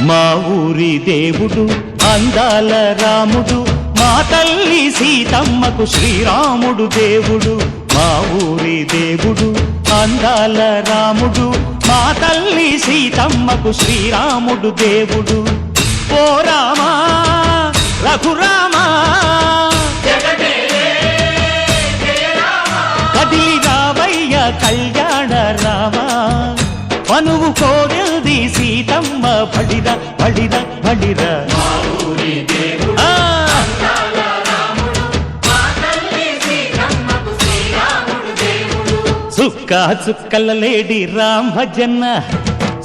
మా ఊరి దేవుడు అందాల రాముడు, మా తల్లి సీతమ్మకు శ్రీరాముడు దేవుడు. మా ఊరి దేవుడు అందాల రాముడు, మా తల్లి సీతమ్మకు శ్రీరాముడు దేవుడు. ఓ రామా రఘురామా కదిలి రావయ్య కళ్యాణ రామా, మనువు కోరెల్ది సీతమ్మ బడిర బడిర బడిర. చుక్క చుక్కల లేడి రామ్ భజన,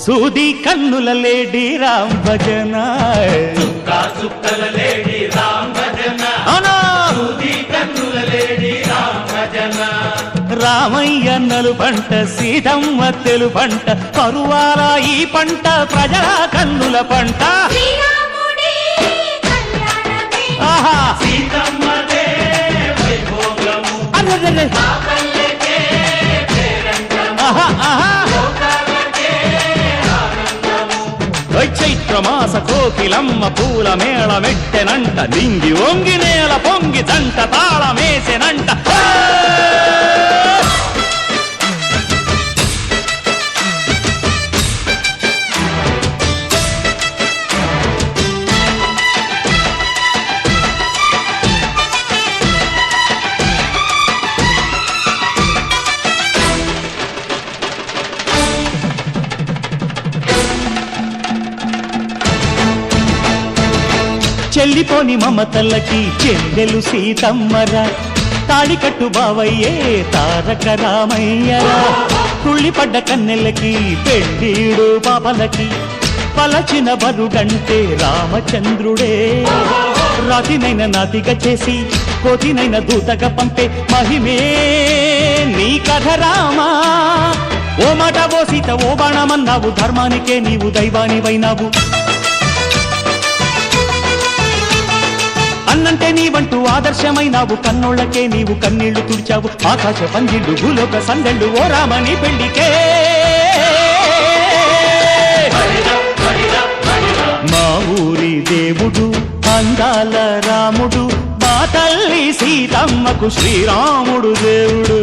సూది కన్నుల లేడి రామ్ భజన. చుక్క చుక్కల లేడి రామ్ భజన, సూది కన్నుల లేడి రామ్ భజన. రామయ్య నలు పంట సీతమ్మ తెలు పంట, కరువాల ఈ పంట ప్రజల కన్నుల పంట. ఆహా సీతమ్మదే వైభోగము, ఆహా ఆహా. చైత్రమాస కోకిలమ్మ పూల మేళ మెట్టెనంట, నింగి ఒంగి నేల పొంగి దంట తాళమేసెనంట. చెల్లిపోని మమతల్లకి చెల్లెలు సీతమ్మరా, తాళికట్టు బావయ్యే తారక రామయ్యరా. తుళ్ళిపడ్డ కన్నెలకి పెళ్ళీడు పాపలకి, పలచిన బరుడంటే రామచంద్రుడే. రాతినైన నాతిగా చేసి కోతినైన దూతగా పంపే మహిమే నీ కథ రామా. ఓ మాట ఓ సీత ఓ బాణమన్నావు, ధర్మానికే నీవు దైవానివైనావు. అన్నంటే నీవంటూ ఆదర్శమైనావు, కన్నోళ్ళకే నీవు కన్నీళ్లు తుడిచావు. ఆకాశ పందిళ్ళు భూలోక సందళ్ళు ఓ రామని పెళ్లికే. మా ఊరి దేవుడు అందాల రాముడు, మా తల్లి సీతమ్మకు శ్రీరాముడు దేవుడు.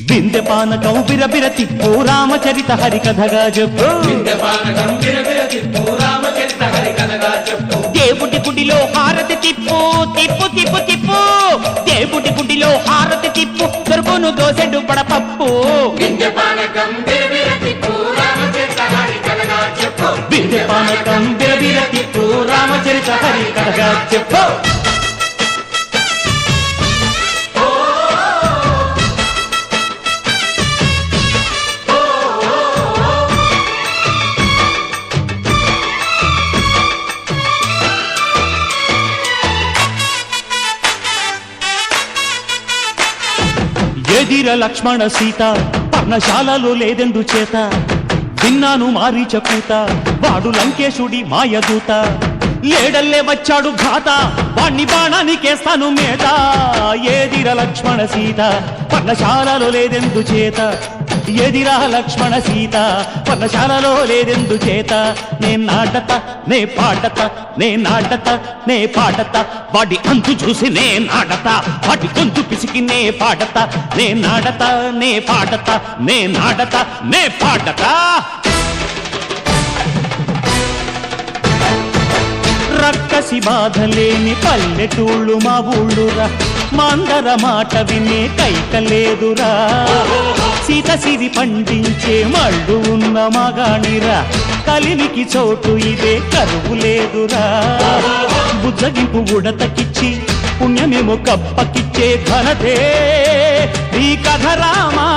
బిందె పానకం బిరబిర తిప్పు రామచరిత హరికథగా చెప్పు. దేవుడి గుడిలో హారతి తిప్పు తిప్పు తిప్పు తిప్పు, దేవుడి గుడిలో హారతి తిప్పు, దొరుకును దోసెడు పడపప్పు. బిందె పానకం బిరబిర తిప్పు రామచరిత హరికథగా చెప్పు. ఎదిర లక్ష్మణ సీత పర్ణశాలలో లేదెందు చేత, విన్నాను మారీచ కూత వాడు లంకేశుడి మాయదూత. లేడల్లే వచ్చాడు ఘాత, వాణ్ణి బాణానికేస్తాను మేత. ఎదిర లక్ష్మణ సీత పర్ణశాలలో లేదెందు చేత, ఎదిరా లక్ష్మణ సీత పర్ణశాలలో లేదెందు చేత. నే నాటత నే పాటత నే నాటత నే పాటత, వాడి అంతు చూసి నే నాటత, వాడి గొంతు పిసికి నే పాటత. నే నాటత నే పాటత నే నాటత నే పాటత. రక్కసి బాధలేని పల్లెటూళ్ళు మా ఊళ్ళురా, మందర మాట వినే కైకలేదురా. సీత సిరి పండించే మళ్ళు ఉన్న మగాణిరా, కలిమికి చోటు ఇదే కరువు లేదురా. బుజ్జగింపు ఉడతకిచ్చి పుణ్యమేమో కప్పకిచ్చే ఘనతే ఈ కథ రామా.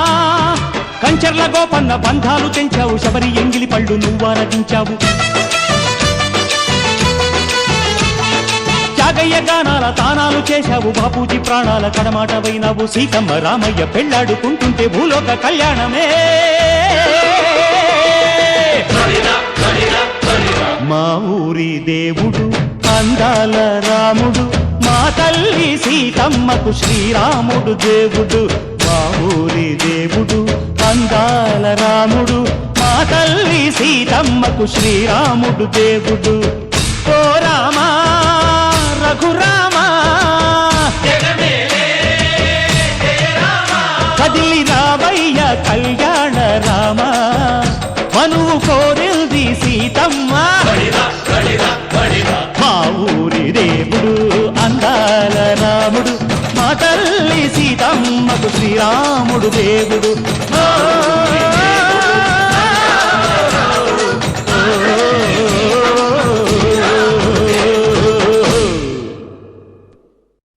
కంచర్ల గోపన్న బంధాలు తెంచావు, శబరి ఎంగిలి పళ్ళు నువ్వారగించావు. త్యాగయ్య గానాల తానాలు చేశావు, బాపూజీ ప్రాణాల కడమాట వైనావు. సీతమ్మ రామయ్య పెళ్ళాడుకుంటుంటే భూలోక కళ్యాణమే. మా ఊరి దేవుడు అందాల రాముడు, మా తల్లి సీతమ్మకు శ్రీరాముడు దేవుడు. మా మా ఊరి దేవుడు అందాల రాముడు మా తల్లి సీతమ్మకు శ్రీరాముడు దేవుడు ఓ రామా రఘురామా జగమేలే జయ రామ కదిలి రావయ్య కళ్యాణ రామ మనువు కోరింది సీతమ్మ బడిరా బడిరా బడిరా మా ఊరి దేవుడు అందాల రాముడు మా తల్లి సీతమ్మకు శ్రీరాముడు దేవుడు